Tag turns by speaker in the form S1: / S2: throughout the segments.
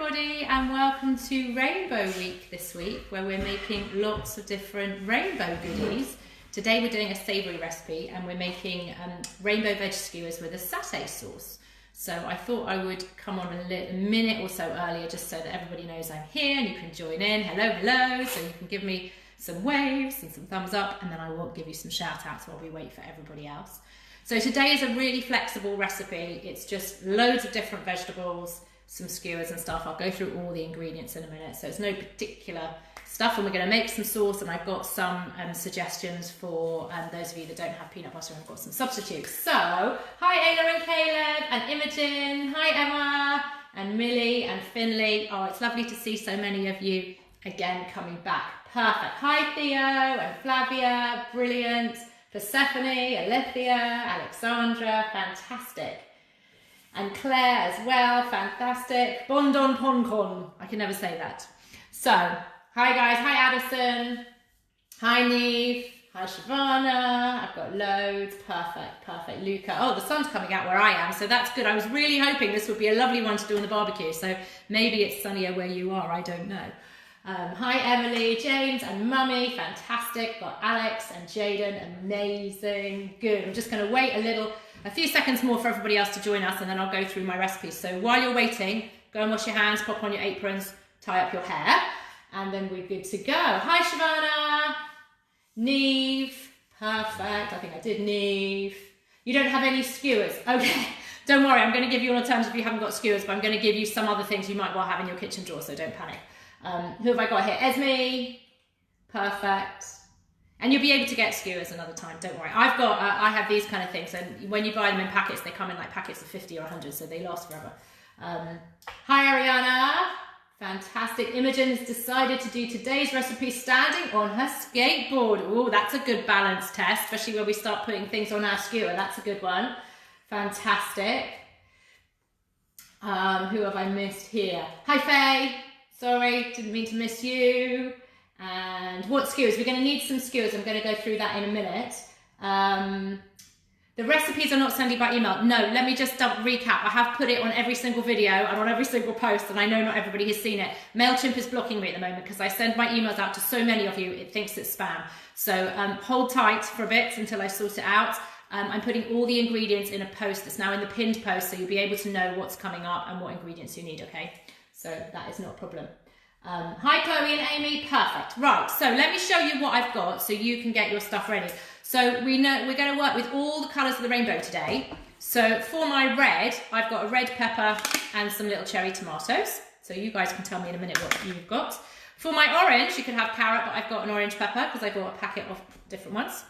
S1: everybody and welcome to Rainbow Week this week, where we're making lots of different rainbow goodies. Today we're doing a savoury recipe and we're making rainbow veg skewers with a satay sauce. So I thought I would come on a minute or so earlier just so that everybody knows I'm here and you can join in. Hello, hello. So you can give me some waves and some thumbs up, and then I will give you some shout outs while we wait for everybody else. So today is a really flexible recipe. It's just loads of different vegetables, some skewers and stuff. I'll go through all the ingredients in a minute. So it's no particular stuff, and we're going to make some sauce, and I've got some suggestions for those of you that don't have peanut butter, and I've got some substitutes. So hi Ayla and Caleb and Imogen, hi Emma and Millie and Finley. Oh, it's lovely to see so many of you again coming back. Perfect. Hi Theo and Flavia, brilliant. Persephone, Alethea, Alexandra, fantastic. And Claire as well, fantastic. Bondon Poncon, I can never say that. So, hi guys, hi Addison, hi Neve, hi Shavana, I've got loads, perfect, perfect. Luca, oh the sun's coming out where I am, so that's good. I was really hoping this would be a lovely one to do on the barbecue, so maybe it's sunnier where you are, I don't know. Hi Emily, James and Mummy, fantastic. Got Alex and Jaden, amazing, good. I'm just going to wait a few seconds more for everybody else to join us, and then I'll go through my recipes. So while you're waiting, go and wash your hands, pop on your aprons, tie up your hair, and then we're good to go. Hi Shavana, Neve, perfect. I think I did Neve. You don't have any skewers, okay. Don't worry, I'm going to give you an alternative if you haven't got skewers, but I'm going to give you some other things you might well have in your kitchen drawer, so don't panic. Who have I got here? Esme, perfect. And you'll be able to get skewers another time, don't worry. I have these kind of things, and when you buy them in packets, they come in like packets of 50 or 100, so they last forever. Hi Ariana, fantastic. Imogen has decided to do today's recipe standing on her skateboard. Oh, that's a good balance test, especially when we start putting things on our skewer. That's a good one. Fantastic. Who have I missed here? Hi Faye. Sorry, didn't mean to miss you. And what skewers? We're going to need some skewers. I'm going to go through that in a minute. The recipes are not sending by email. No, let me just recap. I have put it on every single video and on every single post, and I know not everybody has seen it. MailChimp is blocking me at the moment because I send my emails out to so many of you, it thinks it's spam. So hold tight for a bit until I sort it out. I'm putting all the ingredients in a post that's now in the pinned post, so you'll be able to know what's coming up and what ingredients you need, okay? So that is not a problem. Hi Chloe and Amy, perfect. Right, so let me show you what I've got so you can get your stuff ready. So we know we're going to work with all the colours of the rainbow today. So for my red, I've got a red pepper and some little cherry tomatoes. So you guys can tell me in a minute what you've got. For my orange, you could have carrot, but I've got an orange pepper because I bought a packet of different ones.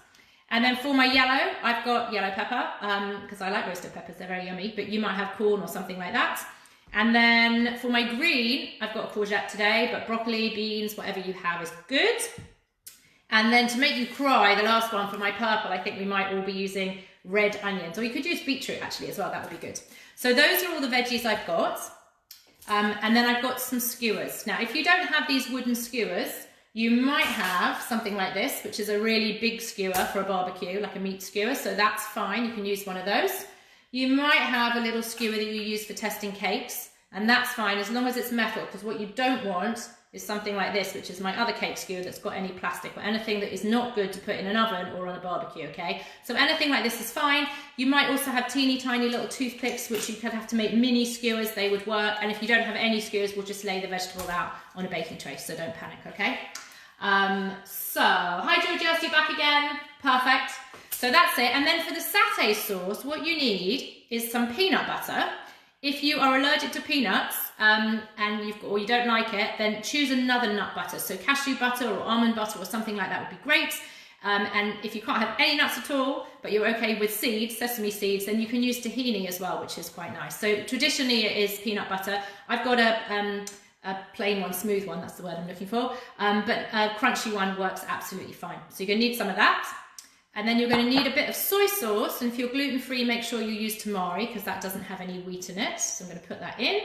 S1: And then for my yellow, I've got yellow pepper because I like roasted peppers, they're very yummy, but you might have corn or something like that. And then for my green, I've got a courgette today, but broccoli, beans, whatever you have is good. And then to make you cry, the last one for my purple, I think we might all be using red onions, or you could use beetroot actually as well, that would be good. So those are all the veggies I've got. And then I've got some skewers. Now, if you don't have these wooden skewers, you might have something like this, which is a really big skewer for a barbecue, like a meat skewer, so that's fine, you can use one of those. You might have a little skewer that you use for testing cakes, and that's fine as long as it's metal, because what you don't want is something like this, which is my other cake skewer that's got any plastic or anything that is not good to put in an oven or on a barbecue, okay? So anything like this is fine. You might also have teeny tiny little toothpicks, which you could have to make mini skewers, they would work. And if you don't have any skewers, we'll just lay the vegetable out on a baking tray, so don't panic, okay? So, hi Georgia, you back again, perfect. So that's it. And then for the satay sauce, what you need is some peanut butter. If you are allergic to peanuts or you don't like it, then choose another nut butter. So cashew butter or almond butter or something like that would be great. And if you can't have any nuts at all, but you're okay with seeds, sesame seeds, then you can use tahini as well, which is quite nice. So traditionally it is peanut butter. I've got a plain one, smooth one, that's the word I'm looking for. But a crunchy one works absolutely fine. So you're going to need some of that. And then you're going to need a bit of soy sauce, and if you're gluten-free, make sure you use tamari because that doesn't have any wheat in it. So I'm going to put that in.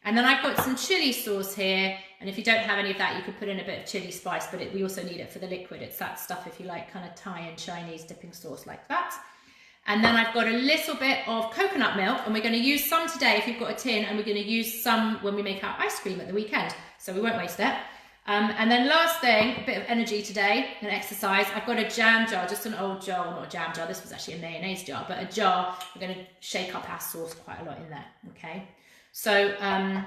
S1: And then I've got some chili sauce here, and if you don't have any of that, you could put in a bit of chili spice, but we also need it for the liquid. It's that stuff if you like kind of Thai and Chinese dipping sauce like that. And then I've got a little bit of coconut milk, and we're going to use some today if you've got a tin, and we're going to use some when we make our ice cream at the weekend, so we won't waste it. And then last thing, a bit of energy today and exercise. I've got a jam jar, just an old jar, well, not a jam jar, this was actually a mayonnaise jar, but a jar. We're going to shake up our sauce quite a lot in there, okay? So I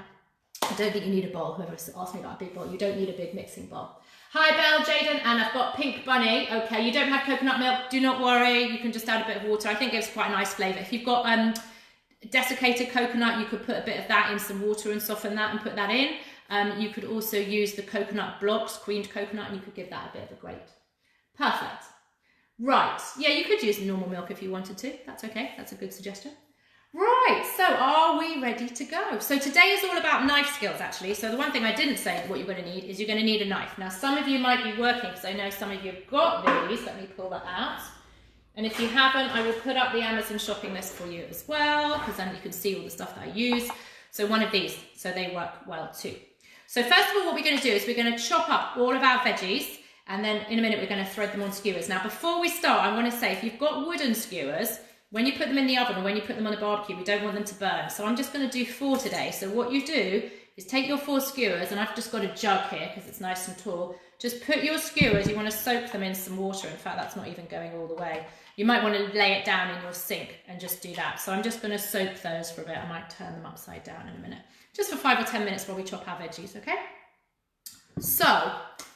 S1: don't think you need a bowl. Whoever asked me about a big bowl, you don't need a big mixing bowl. Hi Belle, Jaden, and I've got Pink Bunny. Okay, you don't have coconut milk, do not worry. You can just add a bit of water. I think it gives quite a nice flavour. If you've got desiccated coconut, you could put a bit of that in some water and soften that and put that in. You could also use the coconut blocks, creamed coconut, and you could give that a bit of a grate. Perfect. Right, yeah, you could use normal milk if you wanted to. That's okay, that's a good suggestion. Right, so are we ready to go? So today is all about knife skills actually. So the one thing I didn't say what you're going to need is you're going to need a knife. Now some of you might be working, because I know some of you have got these. Let me pull that out. And if you haven't, I will put up the Amazon shopping list for you as well, because then you can see all the stuff that I use. So one of these, so they work well too. So first of all, what we're going to do is we're going to chop up all of our veggies, and then in a minute we're going to thread them on skewers. Now before we start, I want to say if you've got wooden skewers, when you put them in the oven or when you put them on a barbecue, we don't want them to burn. So I'm just going to do 4 today. So what you do is take your 4 skewers, and I've just got a jug here because it's nice and tall. Just put your skewers, you want to soak them in some water. In fact, that's not even going all the way. You might want to lay it down in your sink and just do that. So I'm just going to soak those for a bit. I might turn them upside down in a minute. Just for 5 or 10 minutes while we chop our veggies, okay? So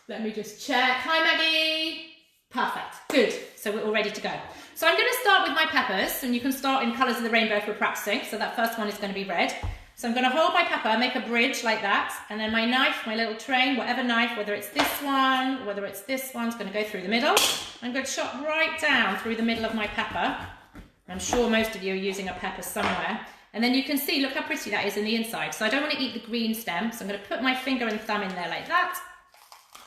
S1: let me just check. Hi, Maggie. Perfect, good. So we're all ready to go. So I'm going to start with my peppers, and you can start in colours of the rainbow if we're practicing. So that first one is going to be red. So I'm going to hold my pepper, make a bridge like that, and then my knife, my little train, whatever knife, whether it's this one, whether it's this one, is going to go through the middle. I'm going to chop right down through the middle of my pepper. I'm sure most of you are using a pepper somewhere. And then you can see, look how pretty that is in the inside. So I don't want to eat the green stem, so I'm going to put my finger and thumb in there like that.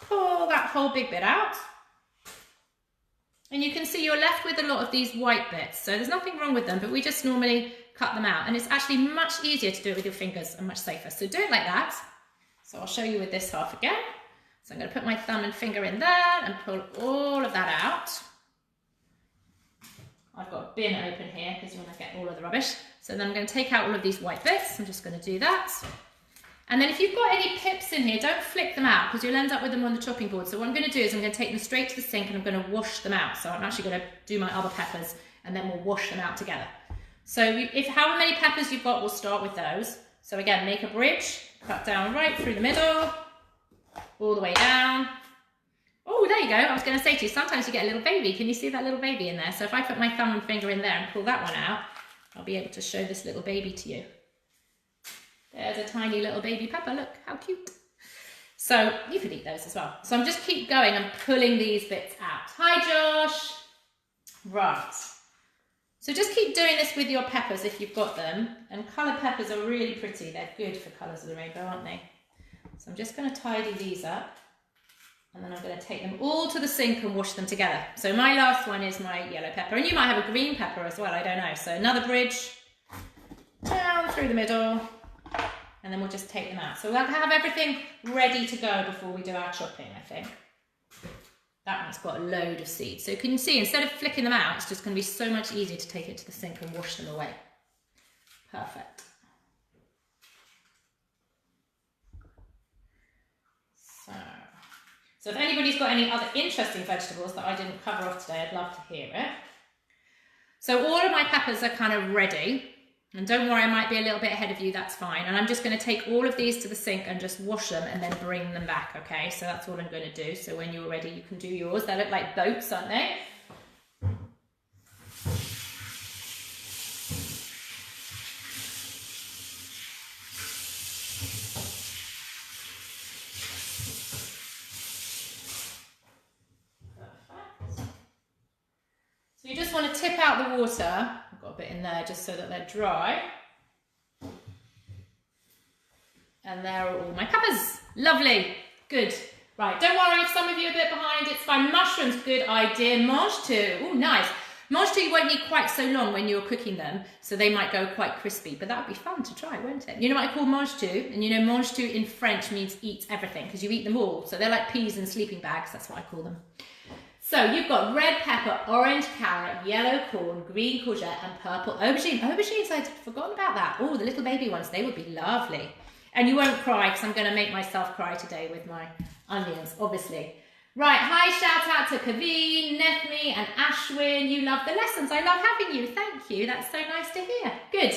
S1: Pull that whole big bit out. And you can see you're left with a lot of these white bits. So there's nothing wrong with them, but we just normally cut them out. And it's actually much easier to do it with your fingers and much safer. So do it like that. So I'll show you with this half again. So I'm going to put my thumb and finger in there and pull all of that out. I've got a bin open here because you want to get all of the rubbish. So then I'm going to take out all of these white bits. I'm just going to do that. And then if you've got any pips in here, don't flick them out because you'll end up with them on the chopping board. So what I'm going to do is I'm going to take them straight to the sink and I'm going to wash them out. So I'm actually going to do my other peppers and then we'll wash them out together. So if however many peppers you've got, we'll start with those. So again, make a bridge, cut down right through the middle, all the way down. Oh, there you go. I was going to say to you, sometimes you get a little baby. Can you see that little baby in there? So if I put my thumb and finger in there and pull that one out, I'll be able to show this little baby to you. There's a tiny little baby pepper, look how cute. So you could eat those as well. So I'm just keep going and pulling these bits out. Hi Josh. Right. So just keep doing this with your peppers if you've got them. And coloured peppers are really pretty. They're good for colours of the rainbow, aren't they? So I'm just going to tidy these up. And then I'm going to take them all to the sink and wash them together. So my last one is my yellow pepper. And you might have a green pepper as well, I don't know. So another bridge, down through the middle. And then we'll just take them out. So we'll have everything ready to go before we do our chopping, I think. That one's got a load of seeds. So you can see, instead of flicking them out, it's just going to be so much easier to take it to the sink and wash them away. Perfect. So if anybody's got any other interesting vegetables that I didn't cover off today, I'd love to hear it. So all of my peppers are kind of ready. And don't worry, I might be a little bit ahead of you, that's fine. And I'm just going to take all of these to the sink and just wash them and then bring them back, okay? So that's all I'm going to do. So when you're ready, you can do yours. They look like boats, aren't they? Perfect. So you just want to tip out the water. Got a bit in there just so that they're dry. And there are all my peppers. Lovely, good. Right, don't worry if some of you are a bit behind, it's fine. Mushrooms, good idea. Mange tout, oh nice. Mange tout you won't need quite so long when you're cooking them, so they might go quite crispy, but that would be fun to try, won't it? You know what I call mange tout? And you know mange tout in French means eat everything, because you eat them all. So they're like peas in sleeping bags, that's what I call them. So you've got red pepper, orange carrot, yellow corn, green courgette, and purple aubergine. Aubergines, I'd forgotten about that. Oh, the little baby ones, they would be lovely. And you won't cry because I'm going to make myself cry today with my onions, obviously. Right, hi, shout out to Kaveen, Nefmi, and Ashwin. You love the lessons. I love having you. Thank you. That's so nice to hear. Good.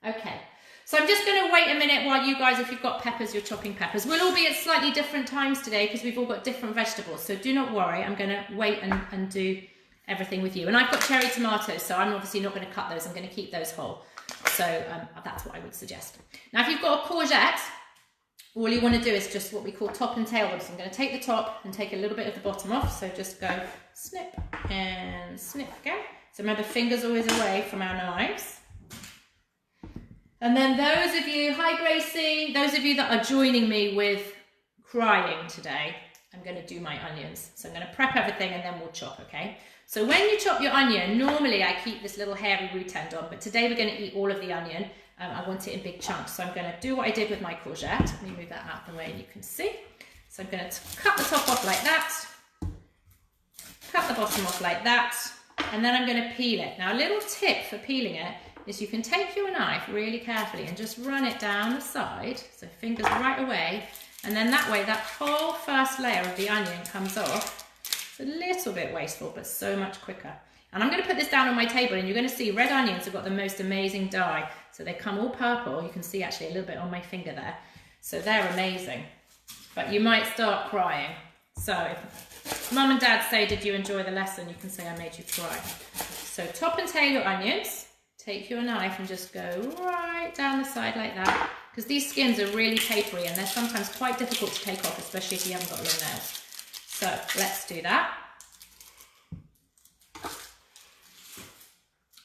S1: Okay. So I'm just going to wait a minute while you guys, if you've got peppers, you're chopping peppers. We'll all be at slightly different times today because we've all got different vegetables. So do not worry. I'm going to wait and do everything with you. And I've got cherry tomatoes, so I'm obviously not going to cut those. I'm going to keep those whole. So that's what I would suggest. Now, if you've got a courgette, all you want to do is just what we call top and tail them. So I'm going to take the top and take a little bit of the bottom off. So just go snip and snip again. So remember, fingers always away from our knives. And then those of you, hi Gracie, those of you that are joining me with crying today, I'm going to do my onions. So I'm going to prep everything and then we'll chop, okay? So when you chop your onion, normally I keep this little hairy root end on, but today we're going to eat all of the onion. I want it in big chunks, so I'm going to do what I did with my courgette. Let me move that out of the way and you can see. So I'm going to cut the top off like that, cut the bottom off like that, and then I'm going to peel it. Now a little tip for peeling it is you can take your knife really carefully and just run it down the side, so fingers right away, and then that way that whole first layer of the onion comes off. It's a little bit wasteful, but so much quicker. And I'm going to put this down on my table and you're going to see red onions have got the most amazing dye. So they come all purple. You can see actually a little bit on my finger there. So they're amazing, but you might start crying. So if mum and dad say, did you enjoy the lesson? You can say I made you cry. So top and tail your onions. Take your knife and just go right down the side like that, because these skins are really papery and they're sometimes quite difficult to take off, especially if you haven't got long nails. So let's do that.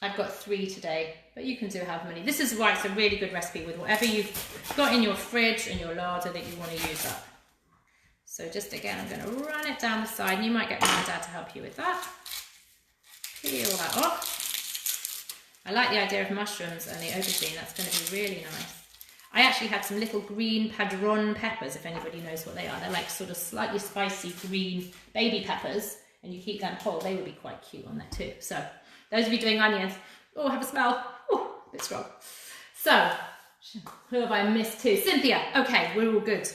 S1: I've got 3 today, but you can do however many. This is why it's a really good recipe with whatever you've got in your fridge and your larder that you want to use up. So just again, I'm going to run it down the side, and you might get mum and dad to help you with that. Peel that off. I like the idea of mushrooms and the aubergine. That's going to be really nice. I actually had some little green padron peppers, if anybody knows what they are. They're like sort of slightly spicy green baby peppers, and you keep them whole. They would be quite cute on there too. So those of you doing onions, oh, have a smell. Oh, a bit strong. So who have I missed too? Cynthia. Okay, we're all good.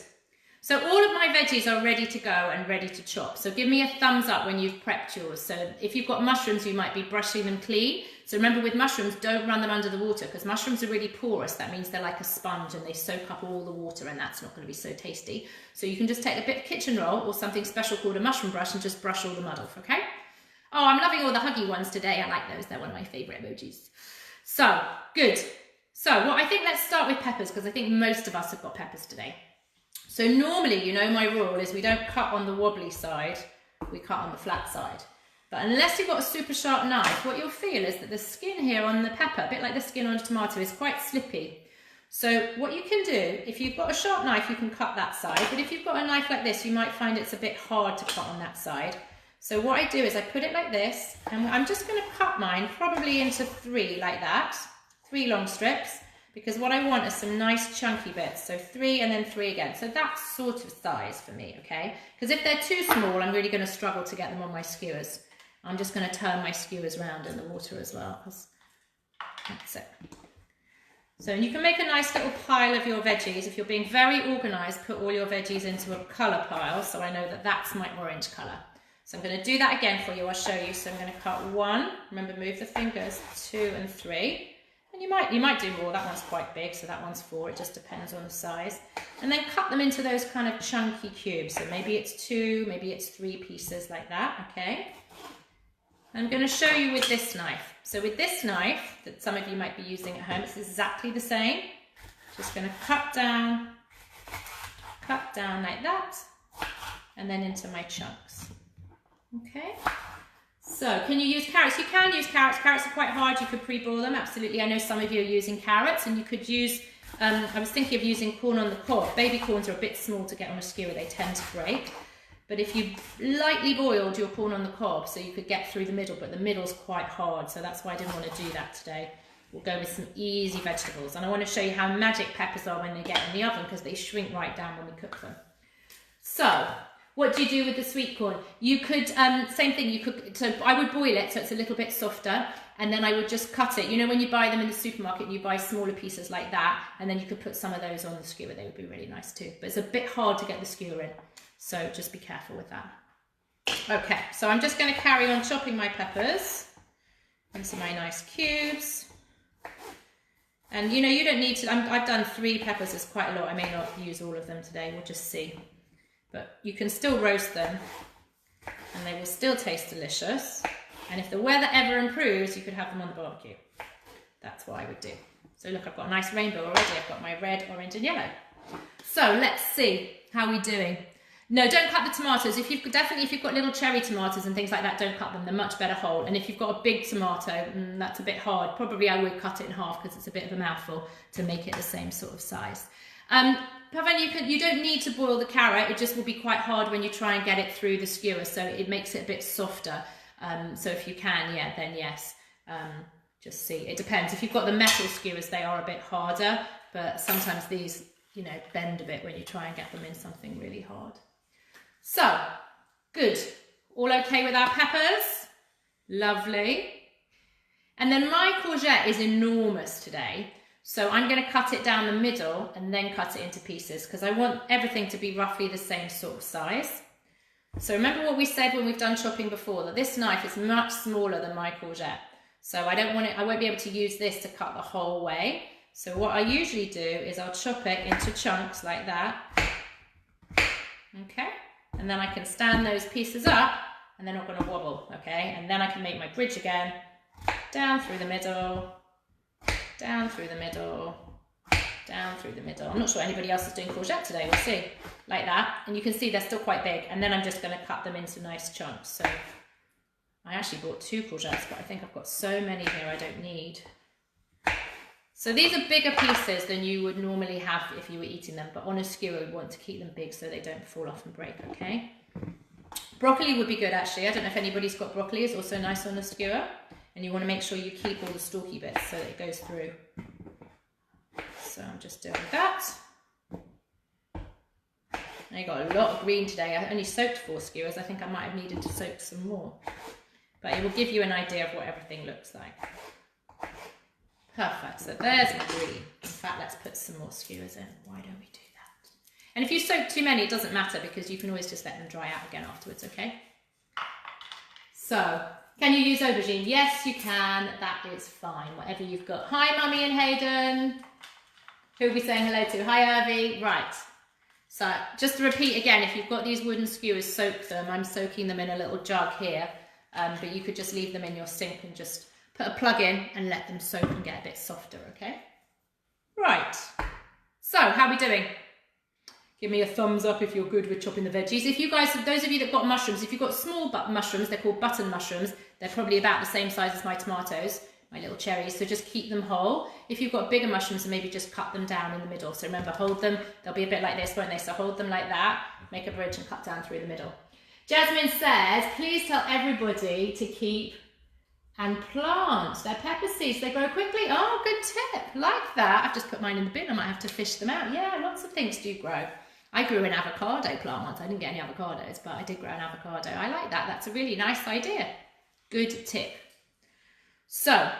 S1: So all of my veggies are ready to go and ready to chop. So give me a thumbs up when you've prepped yours. So if you've got mushrooms, you might be brushing them clean. So remember, with mushrooms, don't run them under the water, because mushrooms are really porous. That means they're like a sponge and they soak up all the water, and that's not going to be so tasty. So you can just take a bit of kitchen roll or something special called a mushroom brush and just brush all the mud off, okay? Oh, I'm loving all the huggy ones today. I like those. They're one of my favorite emojis. So, good. So, I think let's start with peppers, because I think most of us have got peppers today. So normally, you know, my rule is we don't cut on the wobbly side, we cut on the flat side. But unless you've got a super sharp knife, what you'll feel is that the skin here on the pepper, a bit like the skin on a tomato, is quite slippy. So what you can do, if you've got a sharp knife, you can cut that side. But if you've got a knife like this, you might find it's a bit hard to cut on that side. So what I do is I put it like this, and I'm just going to cut mine probably into 3 like that, 3 long strips. Because what I want is some nice chunky bits. So 3 and then 3 again. So that's sort of size for me, okay? Because if they're too small, I'm really going to struggle to get them on my skewers. I'm just going to turn my skewers around in the water as well, because that's it. So you can make a nice little pile of your veggies. If you're being very organised, put all your veggies into a colour pile. So I know that that's my orange colour. So I'm going to do that again for you. I'll show you. So I'm going to cut 1. Remember, move the fingers. 2 and 3. And you might do more. That one's quite big, so that one's 4. It just depends on the size. And then cut them into those kind of chunky cubes. So maybe it's 2, maybe it's 3 pieces like that, okay? I'm going to show you with this knife. So with this knife that some of you might be using at home, it's exactly the same. Just going to cut down like that, and then into my chunks, okay? So, can you use carrots? You can use carrots. Carrots are quite hard. You could pre-boil them, absolutely. I know some of you are using carrots, and you could use, I was thinking of using corn on the cob. Baby corns are a bit small to get on a skewer. They tend to break. But if you lightly boiled your corn on the cob, so you could get through the middle, but the middle's quite hard, so that's why I didn't want to do that today. We'll go with some easy vegetables. And I want to show you how magic peppers are when they get in the oven, because they shrink right down when we cook them. So, What do you do with the sweet corn? You could, same thing, you could, so I would boil it so it's a little bit softer, and then I would just cut it. You know when you buy them in the supermarket, you buy smaller pieces like that, and then you could put some of those on the skewer. They would be really nice too. But it's a bit hard to get the skewer in, so just be careful with that. Okay, so I'm just going to carry on chopping my peppers into my nice cubes. And you know, you don't need to, I've done 3 peppers, it's quite a lot. I may not use all of them today, we'll just see. But you can still roast them and they will still taste delicious. And if the weather ever improves, you could have them on the barbecue. That's what I would do. So look, I've got a nice rainbow already. I've got my red, orange and yellow. So let's see how we're doing. No, don't cut the tomatoes. If you've got little cherry tomatoes and things like that, don't cut them. They're much better whole. And if you've got a big tomato, that's a bit hard. Probably I would cut it in half because it's a bit of a mouthful to make it the same sort of size. Pavan, you don't need to boil the carrot. It just will be quite hard when you try and get it through the skewer. So it makes it a bit softer. So if you can, yeah, then yes. Just see. It depends. If you've got the metal skewers, they are a bit harder. But sometimes these, you know, bend a bit when you try and get them in something really hard. So, good. All okay with our peppers? Lovely. And then my courgette is enormous today. So I'm going to cut it down the middle and then cut it into pieces because I want everything to be roughly the same sort of size. So remember what we said when we've done chopping before, that this knife is much smaller than my courgette. So I won't be able to use this to cut the whole way. So what I usually do is I'll chop it into chunks like that. Okay. And then I can stand those pieces up and they're not going to wobble, okay? And then I can make my bridge again, down through the middle, down through the middle, down through the middle. I'm not sure anybody else is doing courgette today, we'll see. Like that, and you can see they're still quite big, and then I'm just going to cut them into nice chunks. So I actually bought 2 courgettes, but I think I've got so many here I don't need. So these are bigger pieces than you would normally have if you were eating them, but on a skewer we want to keep them big so they don't fall off and break, okay? Broccoli would be good actually. I don't know if anybody's got broccoli, it's also nice on a skewer. And you want to make sure you keep all the stalky bits so that it goes through. So I'm just doing that. Now you've got a lot of green today. I only soaked 4 skewers. I think I might have needed to soak some more. But it will give you an idea of what everything looks like. Perfect, so there's my green. In fact, let's put some more skewers in. Why don't we do that? And if you soak too many, it doesn't matter because you can always just let them dry out again afterwards, okay? So, can you use aubergine? Yes, you can. That is fine, whatever you've got. Hi, Mummy and Hayden. Who are we saying hello to? Hi, Irvy. Right. So, just to repeat again, if you've got these wooden skewers, soak them. I'm soaking them in a little jug here, but you could just leave them in your sink and just put a plug in and let them soak and get a bit softer, okay? Right, so how are we doing? Give me a thumbs up if you're good with chopping the veggies. If you guys, those of you that got mushrooms, if you've got small mushrooms, they're called button mushrooms. They're probably about the same size as my tomatoes, my little cherries, so just keep them whole. If you've got bigger mushrooms, then maybe just cut them down in the middle. So remember, hold them, they'll be a bit like this, won't they? So hold them like that, make a bridge and cut down through the middle. Jasmine says, please tell everybody to keep and plant their pepper seeds. They grow quickly. Oh, good tip. Like that. I've just put mine in the bin. I might have to fish them out. Yeah, lots of things do grow. I grew an avocado plant once. I didn't get any avocados, but I did grow an avocado. I like that. That's a really nice idea. Good tip. So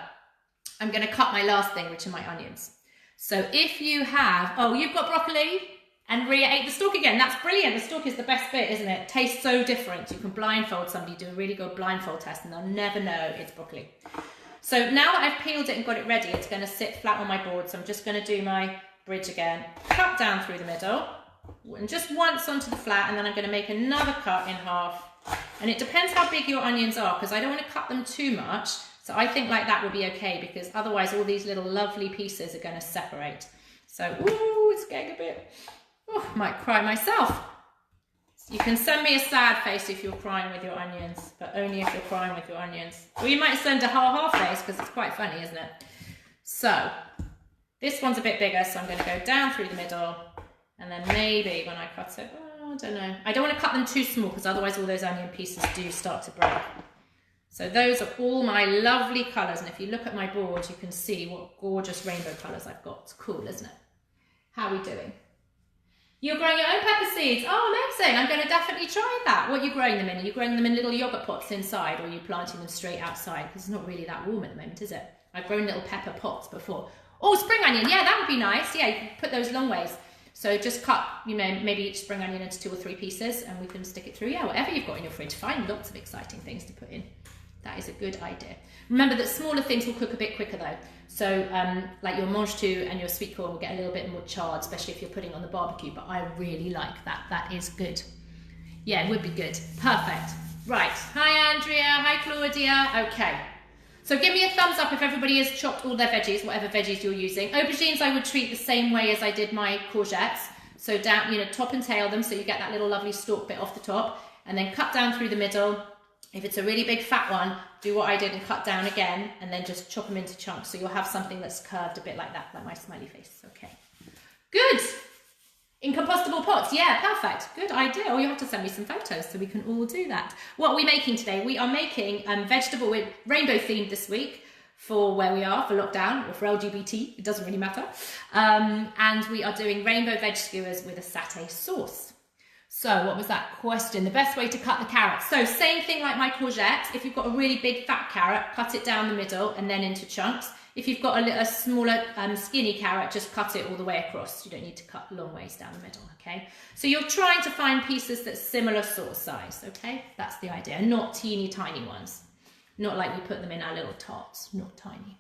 S1: I'm going to cut my last thing, which are my onions. So if you have, oh, you've got broccoli and Ria ate the stalk again. That's brilliant. The stalk is the best bit, isn't it? Tastes so different. You can blindfold somebody, do a really good blindfold test, and they'll never know it's broccoli. So now that I've peeled it and got it ready, it's going to sit flat on my board. So I'm just going to do my bridge again. Cut down through the middle, and just once onto the flat, and then I'm going to make another cut in half. And it depends how big your onions are, because I don't want to cut them too much. So I think like that will be okay, because otherwise all these little lovely pieces are going to separate. So, ooh, it's getting a bit... Oh, I might cry myself. You can send me a sad face if you're crying with your onions, but only if you're crying with your onions. Or you might send a ha-ha face because it's quite funny, isn't it? So, this one's a bit bigger, so I'm going to go down through the middle, and then maybe when I cut it, oh, I don't know. I don't want to cut them too small because otherwise all those onion pieces do start to break. So those are all my lovely colours, and if you look at my board, you can see what gorgeous rainbow colours I've got. It's cool, isn't it? How are we doing? You're growing your own pepper seeds. Oh, amazing. I'm going to definitely try that. What are you growing them in? Are you growing them in little yogurt pots inside, or are you planting them straight outside? Because it's not really that warm at the moment, is it? I've grown little pepper pots before. Oh, spring onion. Yeah, that would be nice. Yeah, you can put those long ways. So just cut, maybe each spring onion into 2 or 3 pieces, and we can stick it through. Yeah, whatever you've got in your fridge. Find lots of exciting things to put in. That is a good idea. Remember that smaller things will cook a bit quicker though. So like your mange tout and your sweet corn will get a little bit more charred, especially if you're putting on the barbecue, but I really like that. That is good. Yeah, it would be good. Perfect. Right. Hi, Andrea. Hi, Claudia. Okay. So give me a thumbs up if everybody has chopped all their veggies, whatever veggies you're using. Aubergines I would treat the same way as I did my courgettes. So down, top and tail them so you get that little lovely stalk bit off the top, and then cut down through the middle. If it's a really big fat one, do what I did and cut down again, and then just chop them into chunks. So you'll have something that's curved a bit like that, like my smiley face. Okay. Good. In compostable pots. Yeah, perfect. Good idea. Oh, you have to send me some photos so we can all do that. What are we making today? We are making vegetable with rainbow themed this week for where we are, for lockdown, or for LGBT. It doesn't really matter. And we are doing rainbow veg skewers with a satay sauce. So what was that question? The best way to cut the carrots. So same thing like my courgette. If you've got a really big fat carrot, cut it down the middle and then into chunks. If you've got a smaller skinny carrot, just cut it all the way across. You don't need to cut long ways down the middle, okay? So you're trying to find pieces that's similar sort of size, okay? That's the idea, not teeny tiny ones. Not like we put them in our little tarts, not tiny.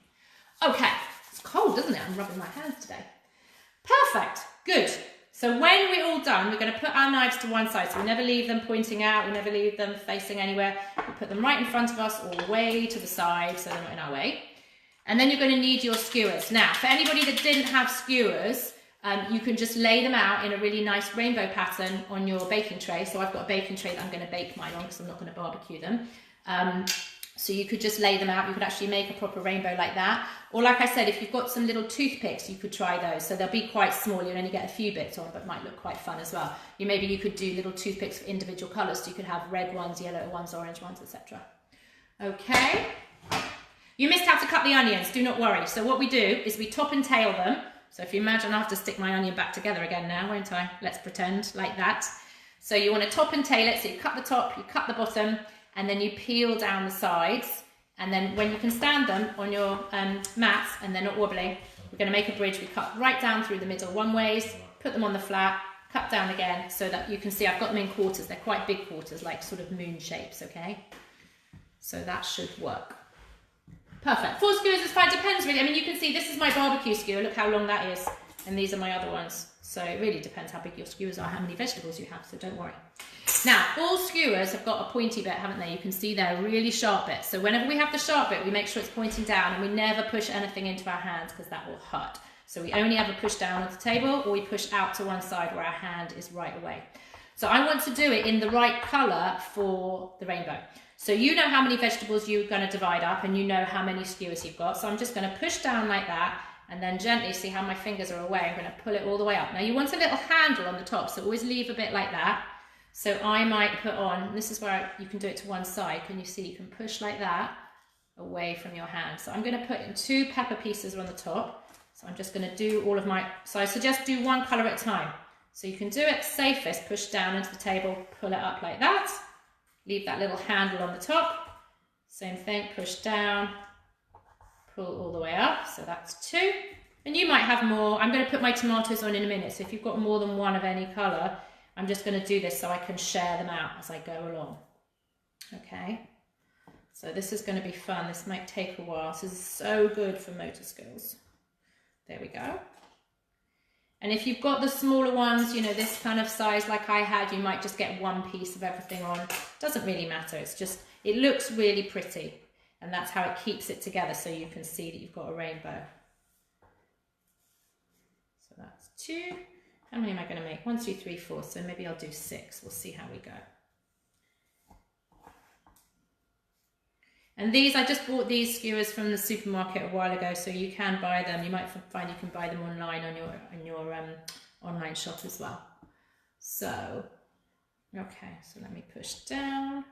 S1: Okay, it's cold, isn't it? I'm rubbing my hands today. Perfect, good. So when we're all done, we're going to put our knives to one side. So we never leave them pointing out, we never leave them facing anywhere. We put them right in front of us or way to the side so they're not in our way. And then you're going to need your skewers. Now, for anybody that didn't have skewers, you can just lay them out in a really nice rainbow pattern on your baking tray. So I've got a baking tray that I'm going to bake mine on because I'm not going to barbecue them. So you could just lay them out. You could actually make a proper rainbow like that. Or like I said, if you've got some little toothpicks, you could try those. So they'll be quite small. You'll only get a few bits on, but might look quite fun as well. Maybe you could do little toothpicks for individual colours. So you could have red ones, yellow ones, orange ones, etc. Okay. You missed how to cut the onions. Do not worry. So what we do is we top and tail them. So if you imagine, I have to stick my onion back together again now, won't I? Let's pretend like that. So you want to top and tail it. So you cut the top, you cut the bottom, and then you peel down the sides, and then when you can stand them on your mats and they're not wobbling, we're going to make a bridge. We cut right down through the middle one ways, put them on the flat, cut down again so that you can see I've got them in quarters. They're quite big quarters, like sort of moon shapes, okay? So that should work. Perfect. 4 skewers is fine, depends really. I mean, you can see this is my barbecue skewer, look how long that is, and these are my other ones. So it really depends how big your skewers are, how many vegetables you have, so don't worry. Now, all skewers have got a pointy bit, haven't they? You can see they're really sharp bits. So whenever we have the sharp bit, we make sure it's pointing down, and we never push anything into our hands because that will hurt. So we only ever push down on the table, or we push out to one side where our hand is right away. So I want to do it in the right colour for the rainbow. So you know how many vegetables you're going to divide up, and you know how many skewers you've got. So I'm just going to push down like that, and then gently, see how my fingers are away, I'm going to pull it all the way up. Now you want a little handle on the top, so always leave a bit like that. So I might put on, this is where you can do it to one side. Can you see? You can push like that away from your hand. So I'm going to put in 2 pepper pieces on the top. So I'm just going to do all of my, so I suggest do one colour at a time. So you can do it safest, push down into the table, pull it up like that. Leave that little handle on the top. Same thing, push down, pull all the way up. So that's 2. And you might have more. I'm going to put my tomatoes on in a minute. So if you've got more than one of any colour, I'm just going to do this so I can share them out as I go along. Okay. So this is going to be fun. This might take a while. This is so good for motor skills. There we go. And if you've got the smaller ones, this kind of size like I had, you might just get one piece of everything on. Doesn't really matter. It's just, it looks really pretty. And that's how it keeps it together so you can see that you've got a rainbow. So that's 2. How many am I going to make? 1, 2, 3, 4. So maybe I'll do 6. We'll see how we go. And these, I just bought these skewers from the supermarket a while ago, so you can buy them. You might find you can buy them online on your online shop as well. So, okay, so let me push down.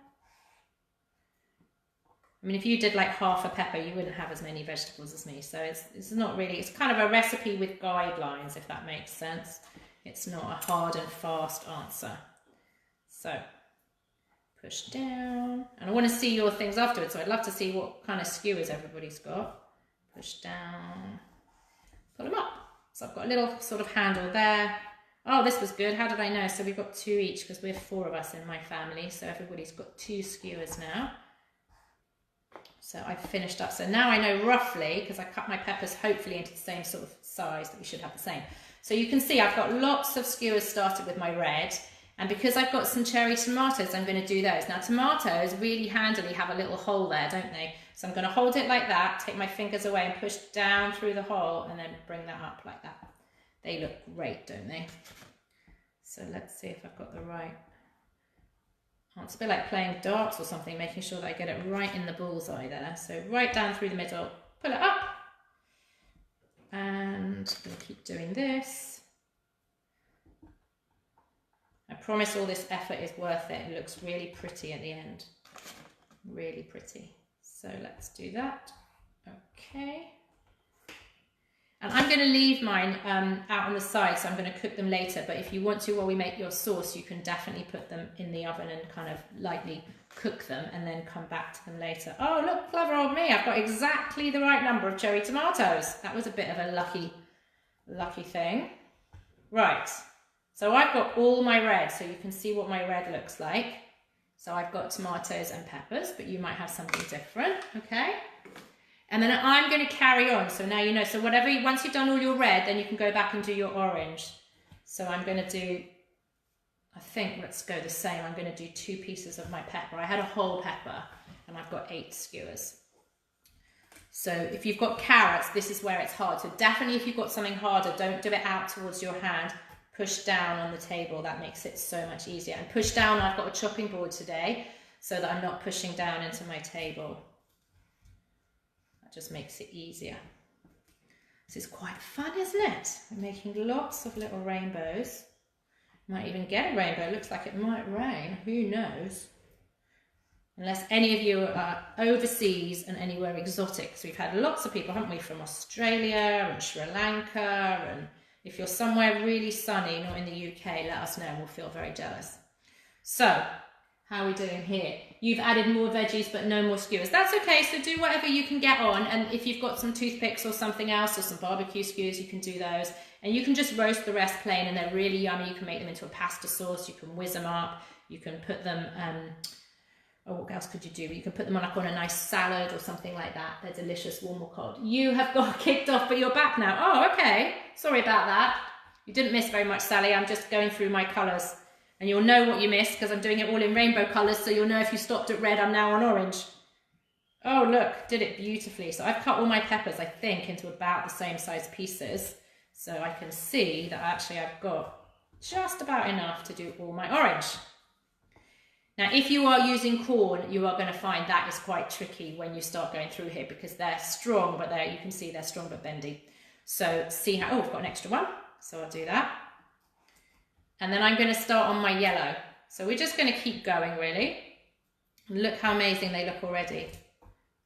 S1: I mean, if you did like half a pepper, you wouldn't have as many vegetables as me. So it's not really, it's kind of a recipe with guidelines, if that makes sense. It's not a hard and fast answer. So push down, and I want to see your things afterwards, so I'd love to see what kind of skewers everybody's got. Push down, pull them up. So I've got a little sort of handle there. Oh, this was good. How did I know? So we've got 2 each because we're 4 of us in my family, so everybody's got 2 skewers now. So I've finished up. So now I know roughly, because I cut my peppers hopefully into the same sort of size, that we should have the same. So you can see I've got lots of skewers started with my red. And because I've got some cherry tomatoes, I'm going to do those. Now, tomatoes really handily have a little hole there, don't they? So I'm going to hold it like that, take my fingers away and push down through the hole and then bring that up like that. They look great, don't they? So let's see if I've got the right... Oh, it's a bit like playing darts or something, making sure that I get it right in the bullseye there. So right down through the middle, pull it up. And I'm going to keep doing this. I promise all this effort is worth it. It looks really pretty at the end. Really pretty. So let's do that. Okay. And I'm going to leave mine out on the side, so I'm going to cook them later. But if you want to, while we make your sauce, you can definitely put them in the oven and kind of lightly cook them and then come back to them later. Oh, look, clever old me. I've got exactly the right number of cherry tomatoes. That was a bit of a lucky thing. Right. So I've got all my red, so you can see what my red looks like. So I've got tomatoes and peppers, but you might have something different, okay? And then I'm going to carry on. So now you know. So whatever, once you've done all your red, then you can go back and do your orange. So I'm going to do, I think, let's go the same. I'm going to do 2 pieces of my pepper. I had a whole pepper, and I've got 8 skewers. So if you've got carrots, this is where it's hard. So definitely if you've got something harder, don't do it out towards your hand. Push down on the table, that makes it so much easier. And push down, I've got a chopping board today so that I'm not pushing down into my table. That just makes it easier. This is quite fun, isn't it? We're making lots of little rainbows. Might even get a rainbow, looks like it might rain, who knows? Unless any of you are overseas and anywhere exotic. So we've had lots of people, haven't we, from Australia and Sri Lanka, and if you're somewhere really sunny, not in the UK, let us know and we'll feel very jealous. So, how are we doing here? You've added more veggies but no more skewers. That's okay, so do whatever you can get on, and if you've got some toothpicks or something else or some barbecue skewers, you can do those. And you can just roast the rest plain and they're really yummy. You can make them into a pasta sauce, you can whiz them up, you can put them... oh, what else could you do? You can put them on like on a nice salad or something like that. They're delicious, warm or cold. You have got kicked off, but you're back now. Oh, okay. Sorry about that. You didn't miss very much, Sally. I'm just going through my colours. And you'll know what you missed because I'm doing it all in rainbow colours, so you'll know if you stopped at red, I'm now on orange. Oh, look, did it beautifully. So I've cut all my peppers, I think, into about the same size pieces. So I can see that actually I've got just about enough to do all my orange. Now, if you are using corn, you are going to find that is quite tricky when you start going through here because they're strong, but you can see they're strong but bendy. So see how, oh, I've got an extra one, so I'll do that. And then I'm going to start on my yellow. So we're just going to keep going, really. Look how amazing they look already.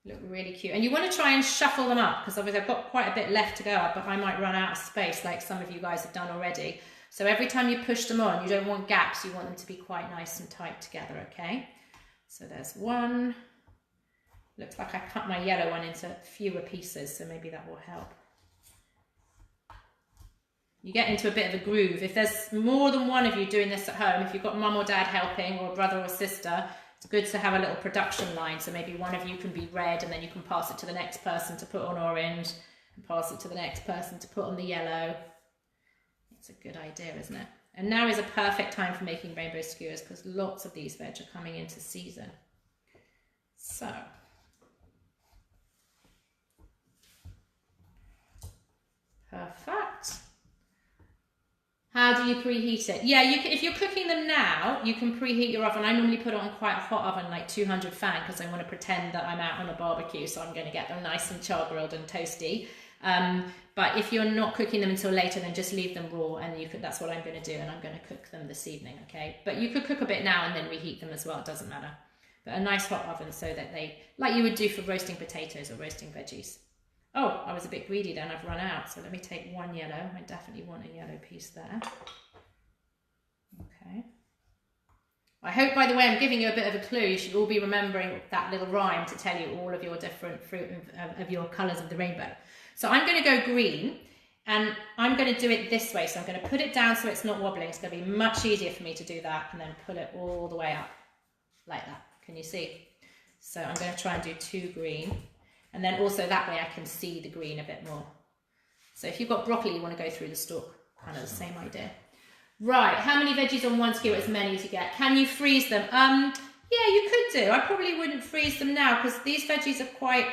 S1: Look really cute. And you want to try and shuffle them up because obviously I've got quite a bit left to go up, but I might run out of space like some of you guys have done already. So every time you push them on, you don't want gaps, you want them to be quite nice and tight together, okay? So there's one. Looks like I cut my yellow one into fewer pieces, so maybe that will help. You get into a bit of a groove. If there's more than one of you doing this at home, if you've got mum or dad helping or a brother or sister, it's good to have a little production line. So maybe one of you can be red and then you can pass it to the next person to put on orange and pass it to the next person to put on the yellow. It's a good idea, isn't it? And now is a perfect time for making rainbow skewers because lots of these veg are coming into season. So, perfect. How do you preheat it? Yeah, you can, if you're cooking them now, you can preheat your oven. I normally put it on quite a hot oven, like 200 fan, because I want to pretend that I'm out on a barbecue, so I'm going to get them nice and char-grilled and toasty. But if you're not cooking them until later, then just leave them raw, and you could, that's what I'm going to do, and I'm going to cook them this evening, okay? But you could cook a bit now and then reheat them as well, it doesn't matter. But a nice hot oven so that they, like you would do for roasting potatoes or roasting veggies. Oh, I was a bit greedy then, I've run out, so let me take one yellow. I definitely want a yellow piece there. I hope by the way I'm giving you a bit of a clue, you should all be remembering that little rhyme to tell you all of your different fruit of your colours of the rainbow. So I'm going to go green, and I'm going to do it this way. So I'm going to put it down so it's not wobbling. It's going to be much easier for me to do that, and then pull it all the way up like that. Can you see? So I'm going to try and do 2 green, and then also that way I can see the green a bit more. So if you've got broccoli, you want to go through the stalk, kind of the same idea. Right, how many veggies on one skewer? As many as you get. Can you freeze them? Yeah, you could do. I probably wouldn't freeze them now because these veggies are quite,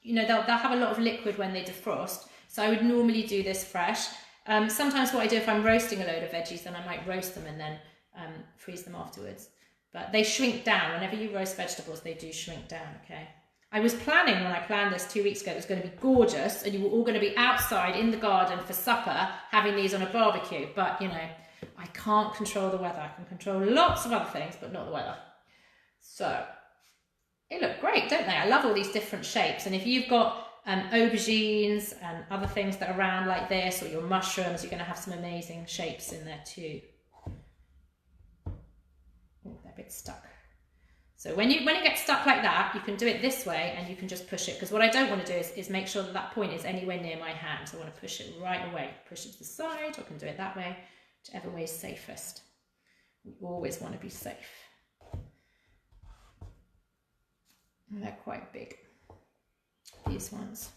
S1: you know, they'll have a lot of liquid when they defrost. So I would normally do this fresh. Sometimes what I do if I'm roasting a load of veggies, then I might roast them and then freeze them afterwards. But they shrink down. Whenever you roast vegetables, they do shrink down, okay? I was planning, when I planned this 2 weeks ago, it was going to be gorgeous and you were all going to be outside in the garden for supper having these on a barbecue. But, you know, I can't control the weather. I can control lots of other things, but not the weather. So, they look great, don't they? I love all these different shapes. And if you've got aubergines and other things that are round like this, or your mushrooms, you're going to have some amazing shapes in there too. Oh, they're a bit stuck. So when it gets stuck like that, you can do it this way and you can just push it. Because what I don't want to do is make sure that that point is anywhere near my hand. So I want to push it right away. Push it to the side, or I can do it that way, whichever way is safest. We always want to be safe. And they're quite big, these ones.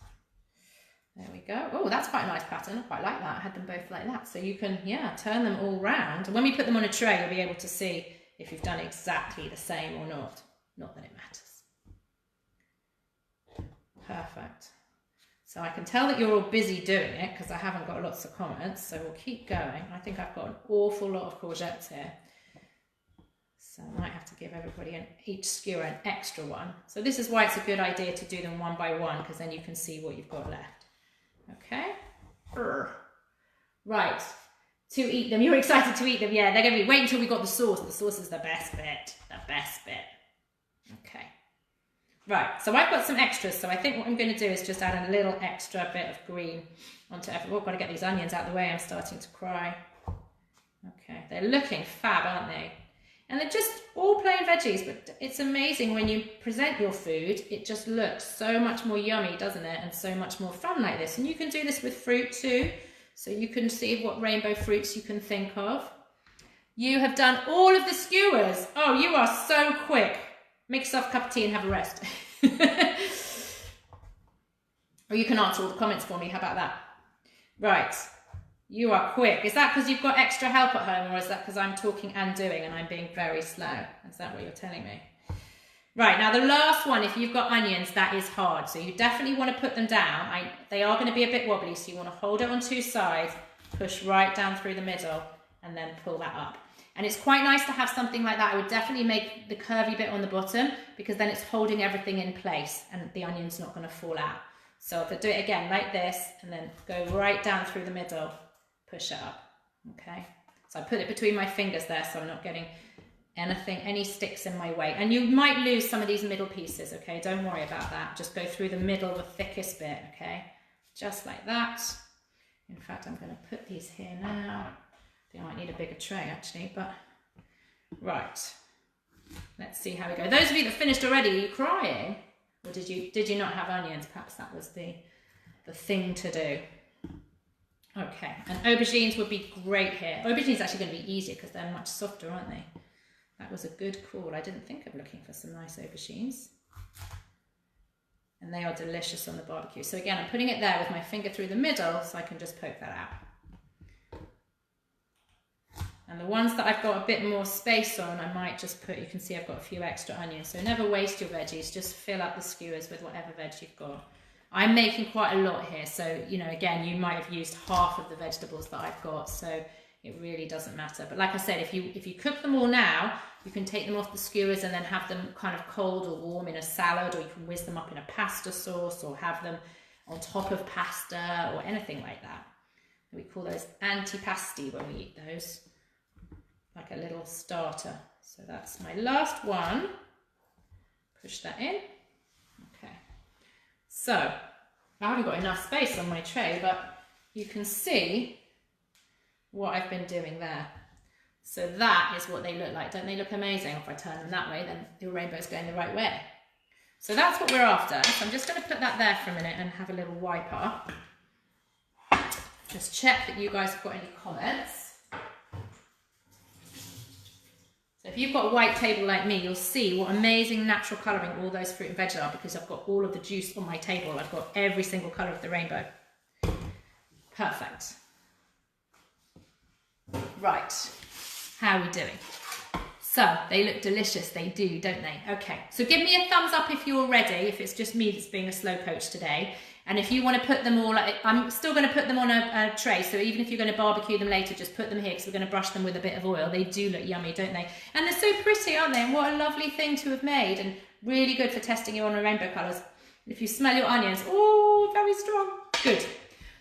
S1: There we go. Oh, that's quite a nice pattern. I quite like that. I had them both like that. So you can, yeah, turn them all round. And when we put them on a tray, you'll be able to see if you've done exactly the same or not. Not that it matters. Perfect. So I can tell that you're all busy doing it because I haven't got lots of comments. So we'll keep going. I think I've got an awful lot of courgettes here. So I might have to give everybody each skewer an extra one. So this is why it's a good idea to do them one by one, because then you can see what you've got left. Okay. Right. To eat them. You're excited to eat them. Yeah, they're going to be, wait until we got the sauce. The sauce is the best bit. The best bit. Okay. Right. So I've got some extras. So I think what I'm going to do is just add a little extra bit of green onto everything. I've got to get these onions out of the way. I'm starting to cry. Okay. They're looking fab, aren't they? And they're just all plain veggies, but it's amazing when you present your food, it just looks so much more yummy, doesn't it? And so much more fun like this. And you can do this with fruit too. So you can see what rainbow fruits you can think of. You have done all of the skewers. Oh, you are so quick. Make yourself a cup of tea and have a rest. Or you can answer all the comments for me. How about that? Right. You are quick. Is that because you've got extra help at home, or is that because I'm talking and doing and I'm being very slow? Is that what you're telling me? Right, now the last one, if you've got onions, that is hard. So you definitely want to put them down. They are going to be a bit wobbly, so you want to hold it on 2 sides, push right down through the middle, and then pull that up. And it's quite nice to have something like that. I would definitely make the curvy bit on the bottom, because then it's holding everything in place and the onion's not going to fall out. So if I do it again like this, and then go right down through the middle, push it up, okay? So I put it between my fingers there so I'm not getting any sticks in my way. And you might lose some of these middle pieces, okay? Don't worry about that. Just go through the middle, the thickest bit, okay? Just like that. In fact, I'm going to put these here now. I think I might need a bigger tray actually, but right. Let's see how we go. Those of you that finished already, are you crying? Or did you not have onions? Perhaps that was the thing to do. Okay, and aubergines would be great here. Aubergines are actually going to be easier because they're much softer, aren't they? That was a good call. I didn't think of looking for some nice aubergines. And they are delicious on the barbecue. So again, I'm putting it there with my finger through the middle so I can just poke that out. And the ones that I've got a bit more space on, I might just put, you can see I've got a few extra onions. So never waste your veggies, just fill up the skewers with whatever veg you've got. I'm making quite a lot here, so, you know, again, you might have used half of the vegetables that I've got, so it really doesn't matter. But like I said, if you cook them all now, you can take them off the skewers and then have them kind of cold or warm in a salad, or you can whiz them up in a pasta sauce, or have them on top of pasta, or anything like that. We call those antipasti when we eat those, like a little starter. So that's my last one. Push that in. So, I haven't got enough space on my tray, but you can see what I've been doing there. So that is what they look like. Don't they look amazing? If I turn them that way, then your rainbow's going the right way. So that's what we're after. So I'm just going to put that there for a minute and have a little wiper. Just check that you guys have got any comments. So if you've got a white table like me, you'll see what amazing natural colouring all those fruit and veg are, because I've got all of the juice on my table. I've got every single colour of the rainbow. Perfect. Right, how are we doing? So they look delicious, they do, don't they? Okay, so give me a thumbs up if you're ready, if it's just me that's being a slow coach today. And if you want to put them all, I'm still going to put them on a tray, so even if you're going to barbecue them later, just put them here, because we're going to brush them with a bit of oil. They do look yummy, don't they? And they're so pretty, aren't they? And what a lovely thing to have made, and really good for testing you on the rainbow colours. If you smell your onions, oh, very strong. Good.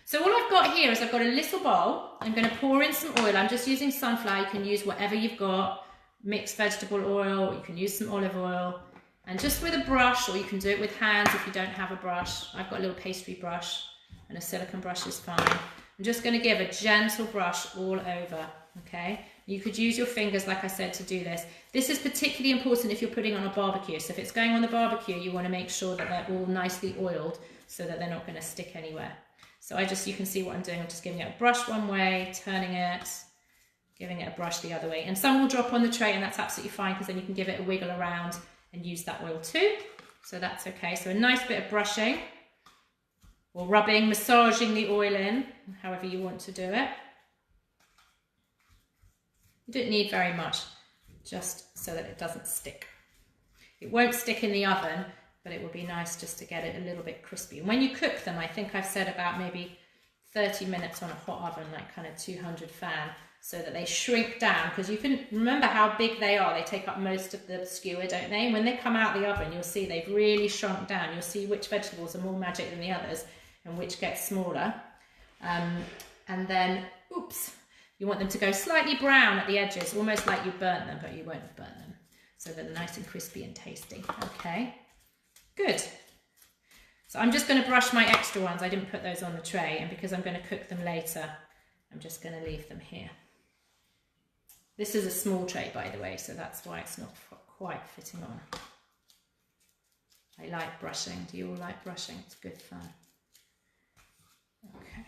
S1: So all I've got here is I've got a little bowl. I'm going to pour in some oil. I'm just using sunflower. You can use whatever you've got. Mixed vegetable oil. You can use some olive oil. And just with a brush, or you can do it with hands if you don't have a brush. I've got a little pastry brush, and a silicone brush is fine. I'm just going to give a gentle brush all over, okay? You could use your fingers, like I said, to do this. This is particularly important if you're putting on a barbecue. So if it's going on the barbecue, you want to make sure that they're all nicely oiled so that they're not going to stick anywhere. So you can see what I'm doing. I'm just giving it a brush one way, turning it, giving it a brush the other way. And some will drop on the tray, and that's absolutely fine, because then you can give it a wiggle around and use that oil too. So that's okay. So a nice bit of brushing, or rubbing, massaging the oil in, however you want to do it. You don't need very much, just so that it doesn't stick. It won't stick in the oven, but it will be nice just to get it a little bit crispy. And when you cook them, I think I've said about maybe 30 minutes on a hot oven, like kind of 200 fan, so that they shrink down, because you can remember how big they are. They take up most of the skewer, don't they? And when they come out the oven, you'll see they've really shrunk down. You'll see which vegetables are more magic than the others and which get smaller. And then, oops, you want them to go slightly brown at the edges, almost like you burnt them, but you won't have burnt them. So they're nice and crispy and tasty. Okay, good. So I'm just going to brush my extra ones. I didn't put those on the tray, and because I'm going to cook them later, I'm just going to leave them here. This is a small tray, by the way, so that's why it's not quite fitting on. I like brushing. Do you all like brushing? It's good fun. Okay.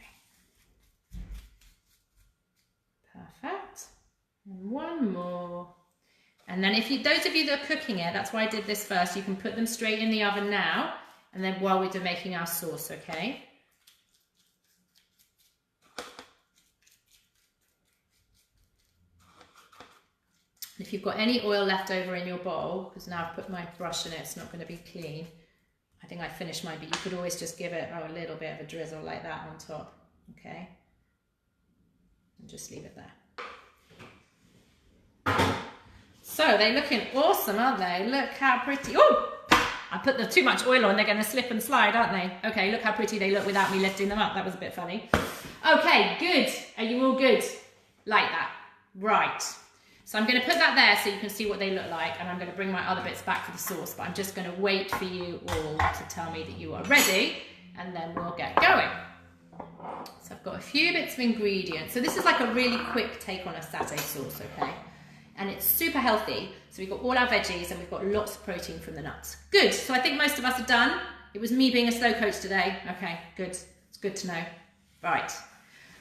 S1: Perfect. And one more. And then those of you that are cooking it, that's why I did this first. You can put them straight in the oven now, and then while we're making our sauce, okay? If you've got any oil left over in your bowl, because now I've put my brush in it, it's not going to be clean. I think I finished mine, but you could always just give it a little bit of a drizzle like that on top, okay? And just leave it there. So they're looking awesome, aren't they? Look how pretty. Oh, I put too much oil on, they're going to slip and slide, aren't they? Okay, look how pretty they look without me lifting them up. That was a bit funny. Okay, good. Are you all good? Like that. Right. So I'm going to put that there so you can see what they look like, and I'm going to bring my other bits back for the sauce, but I'm just going to wait for you all to tell me that you are ready, and then we'll get going. So I've got a few bits of ingredients. So this is like a really quick take on a satay sauce, okay? And it's super healthy. So we've got all our veggies, and we've got lots of protein from the nuts. Good, so I think most of us are done. It was me being a slow coach today. Okay, good, it's good to know. Right.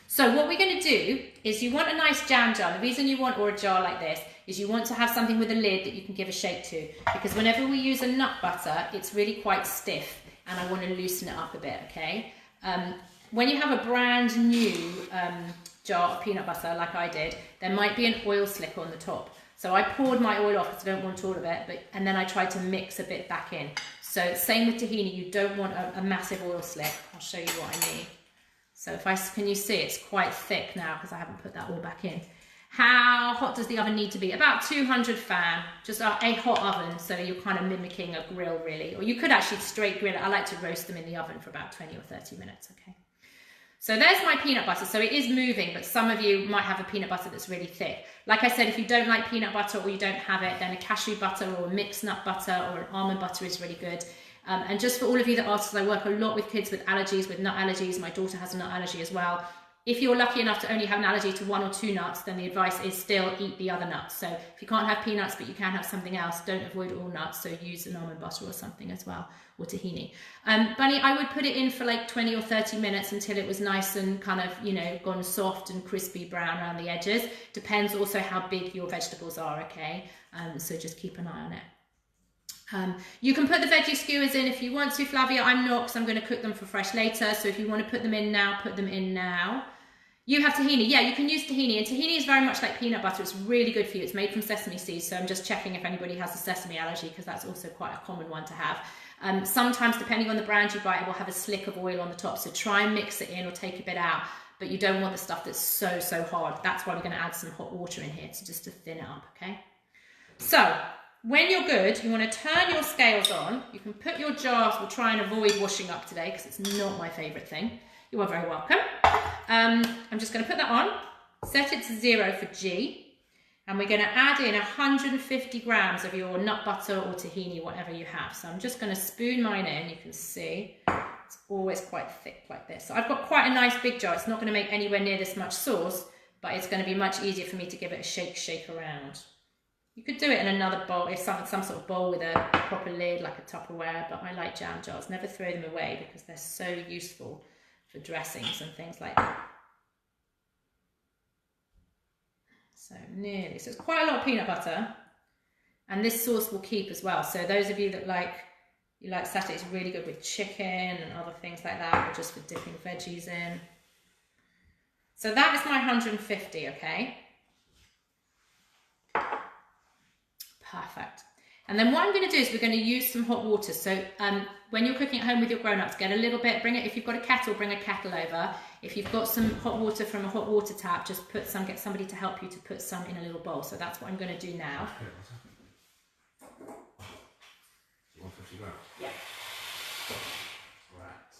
S1: So what we're going to do is, you want a nice jam jar. The reason you want, or a jar like this, is you want to have something with a lid that you can give a shake to, because whenever we use a nut butter, it's really quite stiff, and I want to loosen it up a bit, okay? When you have a brand new jar of peanut butter, like I did, there might be an oil slick on the top. So I poured my oil off because I don't want all of it, and then I tried to mix a bit back in. So same with tahini, you don't want a massive oil slick. I'll show you what I mean. So can you see it's quite thick now because I haven't put that all back in. How hot does the oven need to be? About 200 fan, just a hot oven, so you're kind of mimicking a grill really. Or you could actually straight grill it. I like to roast them in the oven for about 20 or 30 minutes, okay? So there's my peanut butter. So it is moving, but some of you might have a peanut butter that's really thick. Like I said, if you don't like peanut butter or you don't have it, then a cashew butter or a mixed nut butter or an almond butter is really good. And just for all of you that ask, because I work a lot with kids with allergies, with nut allergies. My daughter has a nut allergy as well. if you're lucky enough to only have an allergy to 1 or 2 nuts, then the advice is still eat the other nuts. So if you can't have peanuts, but you can have something else, don't avoid all nuts. So use an almond butter or something as well, or tahini. Bunny, I would put it in for like 20 or 30 minutes until it was nice and kind of, you know, gone soft and crispy brown around the edges. Depends also how big your vegetables are, okay? So just keep an eye on it. You can put the veggie skewers in if you want to, Flavia. I'm not, because I'm going to cook them for fresh later. So if you want to put them in now, put them in now. You have tahini. Yeah, you can use tahini. And tahini is very much like peanut butter. It's really good for you. It's made from sesame seeds. So I'm just checking if anybody has a sesame allergy, because that's also quite a common one to have. Sometimes, depending on the brand you buy, it will have a slick of oil on the top. So try and mix it in or take a bit out. But you don't want the stuff that's so hard. That's why we're going to add some hot water in here, just to thin it up, okay? So when you're good, you want to turn your scales on. You can put your jars. We'll try and avoid washing up today because it's not my favourite thing. You are very welcome. I'm just going to put that on, set it to 0 for G, and we're going to add in 150 grams of your nut butter or tahini, whatever you have. So I'm just going to spoon mine in. You can see it's always quite thick like this. So I've got quite a nice big jar. It's not going to make anywhere near this much sauce, but it's going to be much easier for me to give it a shake around. You could do it in another bowl, if some sort of bowl with a proper lid, like a Tupperware, but I like jam jars. Never throw them away because they're so useful for dressings and things like that. So nearly. So it's quite a lot of peanut butter, and this sauce will keep as well. So those of you that like satay, it's really good with chicken and other things like that, or just for dipping veggies in. So that is my 150, okay? Perfect. And then what I'm going to do is we're going to use some hot water. So when you're cooking at home with your grown-ups, get a little bit, bring it, if you've got a kettle, bring a kettle over. If you've got some hot water from a hot water tap, just put some, get somebody to help you to put some in a little bowl. So that's what I'm going to do now.
S2: 150 grams?
S1: Yeah.
S2: Right.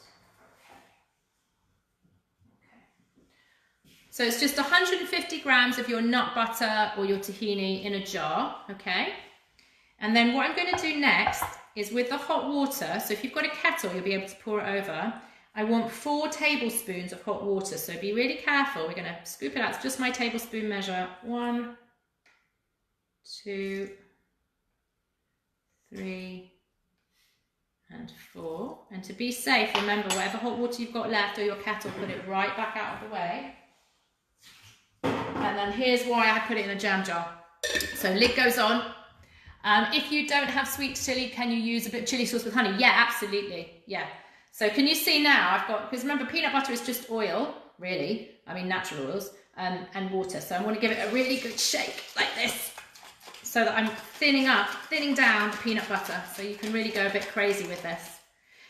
S1: So it's just 150 grams of your nut butter or your tahini in a jar, okay? And then what I'm going to do next is with the hot water, so if you've got a kettle, you'll be able to pour it over. I want 4 tablespoons of hot water, so be really careful. We're going to scoop it out. It's just my tablespoon measure. 1, 2, 3, and 4. And to be safe, remember, whatever hot water you've got left or your kettle, put it right back out of the way. And then here's why I put it in a jam jar. So lid goes on. If you don't have sweet chili, can you use a bit of chili sauce with honey? Yeah, absolutely. Yeah. So can you see now I've got, because remember peanut butter is just oil, really. I mean natural oils, and water. So I want to give it a really good shake like this, so that I'm thinning down the peanut butter. So you can really go a bit crazy with this.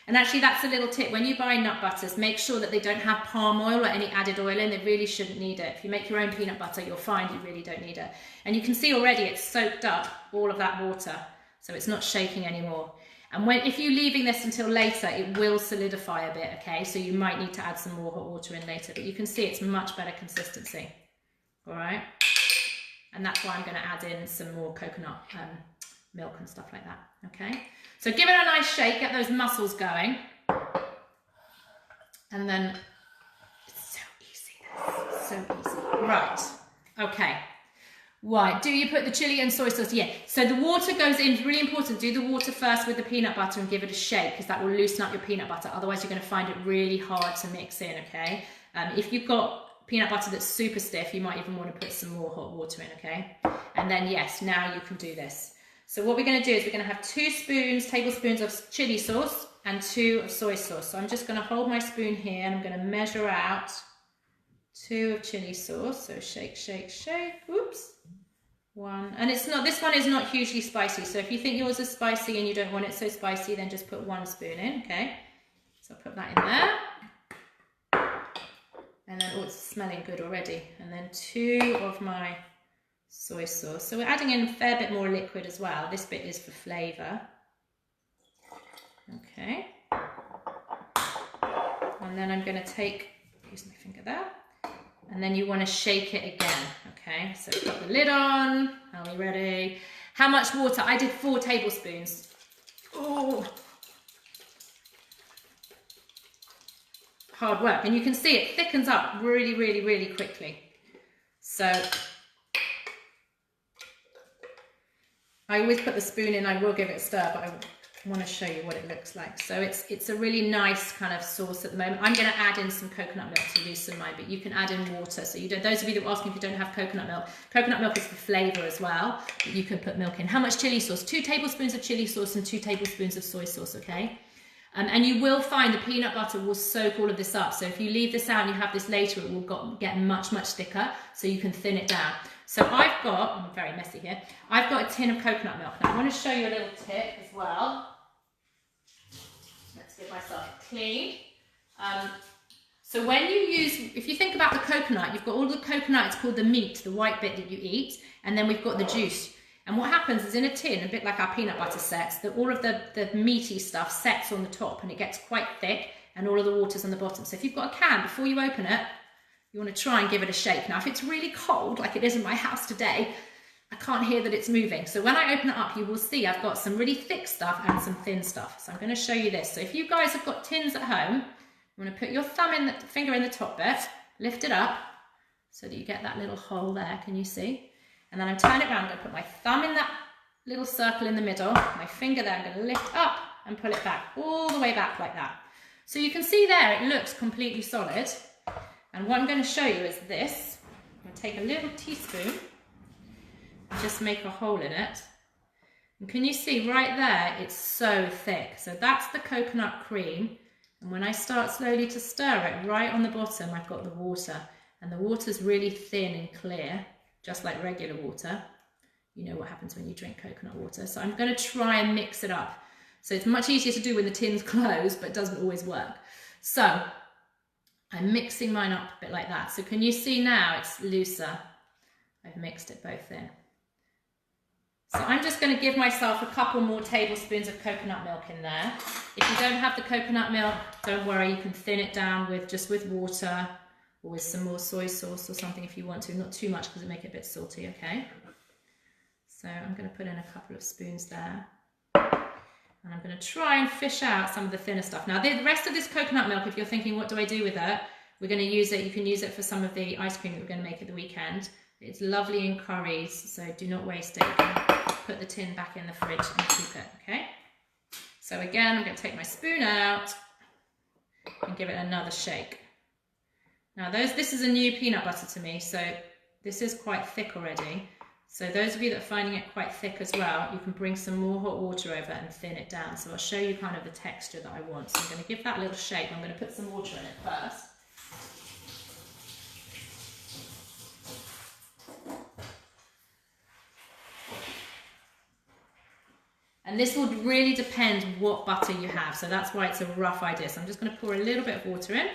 S1: And actually that's a little tip. When you buy nut butters, make sure that they don't have palm oil or any added oil in. They really shouldn't need it. If you make your own peanut butter, you'll find you really don't need it. And you can see already it's soaked up all of that water. So it's not shaking anymore. And if you're leaving this until later, it will solidify a bit, okay? So you might need to add some more hot water in later, but you can see it's much better consistency, all right? And that's why I'm gonna add in some more coconut milk and stuff like that, okay? So give it a nice shake, get those muscles going. And then, it's so easy, so easy. Right, okay. Right, do you put the chili and soy sauce? Yeah, so the water goes in, really important, do the water first with the peanut butter and give it a shake, because that will loosen up your peanut butter. Otherwise you're gonna find it really hard to mix in, okay? If you've got peanut butter that's super stiff, you might even want to put some more hot water in, okay? And then yes, now you can do this. So what we're going to do is we're going to have 2 tablespoons of chili sauce and 2 of soy sauce. So I'm just going to hold my spoon here and I'm going to measure out 2 of chili sauce. So shake, shake, shake. Oops. 1. And it's not, this one is not hugely spicy. So if you think yours is spicy and you don't want it so spicy, then just put 1 spoon in, okay? So I'll put that in there. And then, oh, it's smelling good already. And then 2 of my soy sauce. So we're adding in a fair bit more liquid as well. This bit is for flavour. Okay. And then I'm going to use my finger there. And then you want to shake it again. Okay, so put the lid on. Are we ready? How much water? I did 4 tablespoons. Oh. hard work. And you can see it thickens up really, really, really quickly. So I always put the spoon in. I will give it a stir, but I want to show you what it looks like. So it's a really nice kind of sauce at the moment. I'm going to add in some coconut milk to loosen mine, but you can add in water. So those of you that were asking if you don't have coconut milk is for flavour as well, but you can put milk in. How much chili sauce? 2 tablespoons of chili sauce and 2 tablespoons of soy sauce, okay? And you will find the peanut butter will soak all of this up. So if you leave this out and you have this later, it will get much, much thicker, so you can thin it down. So I've got, I'm very messy here, I've got a tin of coconut milk. Now I want to show you a little tip as well. Let's give myself a clean. So when you use, if you think about the coconut, you've got all the coconut, it's called the meat, the white bit that you eat, and then we've got the juice. And what happens is in a tin, a bit like our peanut butter sets, that all of the meaty stuff sets on the top and it gets quite thick and all of the water's on the bottom. So if you've got a can, before you open it, you want to try and give it a shake. Now, if it's really cold, like it is in my house today, I can't hear that it's moving. So when I open it up, you will see I've got some really thick stuff and some thin stuff. So I'm going to show you this. So if you guys have got tins at home, you want to put your finger in the top bit, lift it up so that you get that little hole there. Can you see? And then I turn it around, I'm going to put my thumb in that little circle in the middle, my finger there, I'm going to lift up and pull it back, all the way back like that. So you can see there, it looks completely solid. And what I'm going to show you is this. I'm going to take a little teaspoon and just make a hole in it. And can you see right there, it's so thick. So that's the coconut cream. And when I start slowly to stir it, right on the bottom, I've got the water. And the water's really thin and clear, just like regular water. You know what happens when you drink coconut water. So I'm going to try and mix it up. So it's much easier to do when the tin's closed, but it doesn't always work. So I'm mixing mine up a bit like that. So can you see now it's looser? I've mixed it both in. So I'm just going to give myself a couple more tablespoons of coconut milk in there. If you don't have the coconut milk, don't worry, you can thin it down with water, or with some more soy sauce or something if you want to. Not too much because it make it a bit salty, okay? So I'm going to put in a couple of spoons there. And I'm going to try and fish out some of the thinner stuff. Now the rest of this coconut milk, if you're thinking what do I do with it, we're going to use it, you can use it for some of the ice cream that we're going to make at the weekend. It's lovely in curries, so do not waste it. You can put the tin back in the fridge and keep it, okay? So again, I'm going to take my spoon out and give it another shake. Now this is a new peanut butter to me, so this is quite thick already. So those of you that are finding it quite thick as well, you can bring some more hot water over and thin it down. So I'll show you kind of the texture that I want. So I'm going to give that a little shake. I'm going to put some water in it first. And this will really depend what butter you have. So that's why it's a rough idea. So I'm just going to pour a little bit of water in.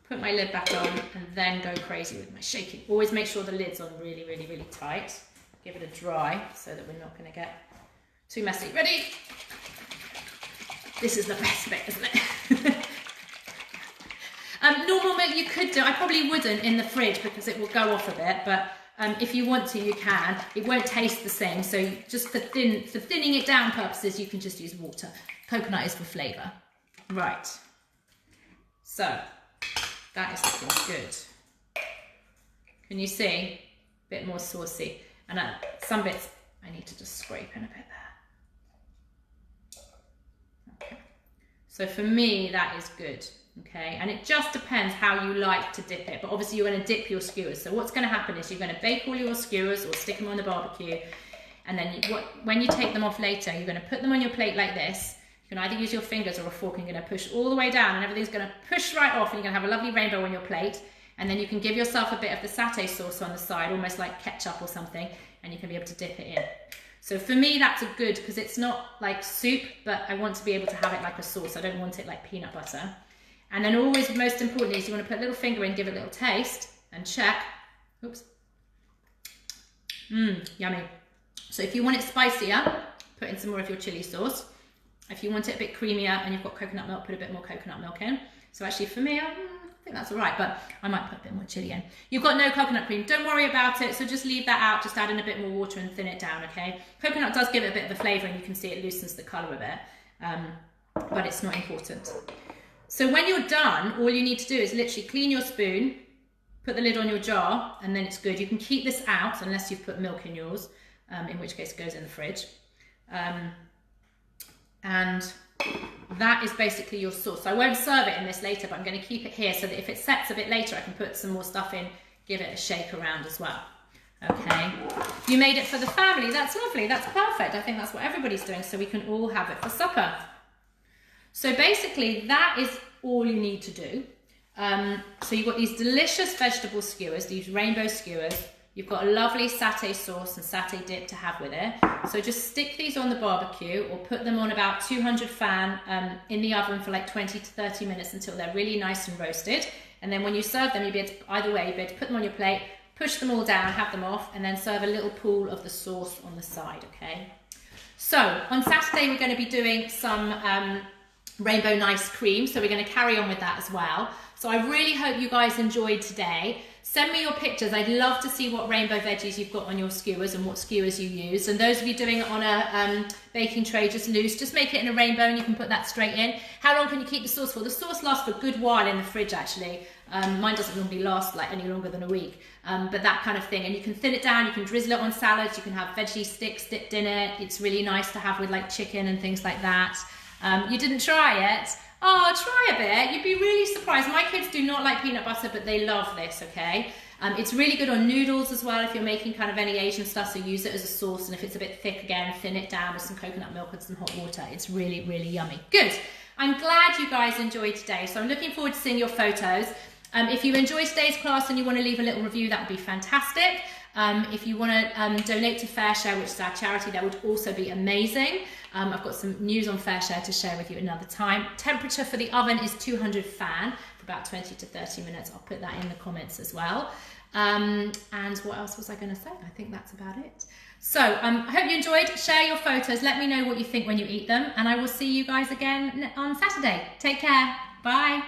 S1: Put my lid back on and then go crazy with my shaking. Always make sure the lid's on really, really, really tight. Give it a dry so that we're not going to get too messy. Ready? This is the best bit, isn't it? Normal milk you could do. I probably wouldn't in the fridge because it will go off a bit, but if you want to, you can. It won't taste the same. So just for thinning it down purposes, you can just use water. Coconut is for flavour. Right. So that is looking good. Can you see? A bit more saucy. And some bits I need to just scrape in a bit there. Okay. So for me, that is good. Okay. And it just depends how you like to dip it. But obviously you're going to dip your skewers. So what's going to happen is you're going to bake all your skewers or stick them on the barbecue. And then when you take them off later, you're going to put them on your plate like this. You can either use your fingers or a fork and you're going to push all the way down and everything's going to push right off and you're going to have a lovely rainbow on your plate. And then you can give yourself a bit of the satay sauce on the side, almost like ketchup or something, and you can be able to dip it in. So for me, that's a good, because it's not like soup, but I want to be able to have it like a sauce. I don't want it like peanut butter. And then always, most importantly, is you want to put a little finger in, give it a little taste and check. Oops. Yummy. So if you want it spicier, put in some more of your chili sauce. If you want it a bit creamier and you've got coconut milk, put a bit more coconut milk in. So actually for me, I think that's all right, but I might put a bit more chili in. You've got no coconut cream, don't worry about it. So just leave that out, just add in a bit more water and thin it down, okay? Coconut does give it a bit of a flavour and you can see it loosens the colour a bit, but it's not important. So when you're done, all you need to do is literally clean your spoon, put the lid on your jar, and then it's good. You can keep this out unless you've put milk in yours, in which case it goes in the fridge. And that is basically your sauce. So I won't serve it in this later, but I'm going to keep it here so that if it sets a bit later, I can put some more stuff in, give it a shake around as well. Okay, you made it for the family. That's lovely. That's perfect. I think that's what everybody's doing, so we can all have it for supper. So basically, that is all you need to do. So you've got these delicious vegetable skewers, these rainbow skewers. You've got a lovely satay sauce and satay dip to have with it. So just stick these on the barbecue or put them on about 200 fan in the oven for like 20 to 30 minutes until they're really nice and roasted. And then when you serve them, you'll be able to, either way, you'll be able to put them on your plate, push them all down, have them off, and then serve a little pool of the sauce on the side, okay? So on Saturday, we're going to be doing some rainbow nice cream, so we're going to carry on with that as well. So I really hope you guys enjoyed today. Send me your pictures. I'd love to see what rainbow veggies you've got on your skewers and what skewers you use. And those of you doing it on a baking tray, just loose, just make it in a rainbow and you can put that straight in. How long can you keep the sauce for? The sauce lasts for a good while in the fridge, actually. Mine doesn't normally last like any longer than a week, but that kind of thing. And you can thin it down, you can drizzle it on salads, you can have veggie sticks dipped in it. It's really nice to have with like chicken and things like that. You didn't try it? Oh, try a bit. You'd be really surprised. My kids do not like peanut butter, but they love this, okay? It's really good on noodles as well if you're making kind of any Asian stuff, so use it as a sauce, and if it's a bit thick again, thin it down with some coconut milk and some hot water. It's really, really yummy. Good. I'm glad you guys enjoyed today, so I'm looking forward to seeing your photos. If you enjoyed today's class and you want to leave a little review, that would be fantastic. If you want to donate to FareShare, which is our charity, that would also be amazing. I've got some news on FareShare to share with you another time. Temperature for the oven is 200 fan for about 20 to 30 minutes. I'll put that in the comments as well. And what else was I going to say? I think that's about it. So I hope you enjoyed. Share your photos. Let me know what you think when you eat them. And I will see you guys again on Saturday. Take care. Bye.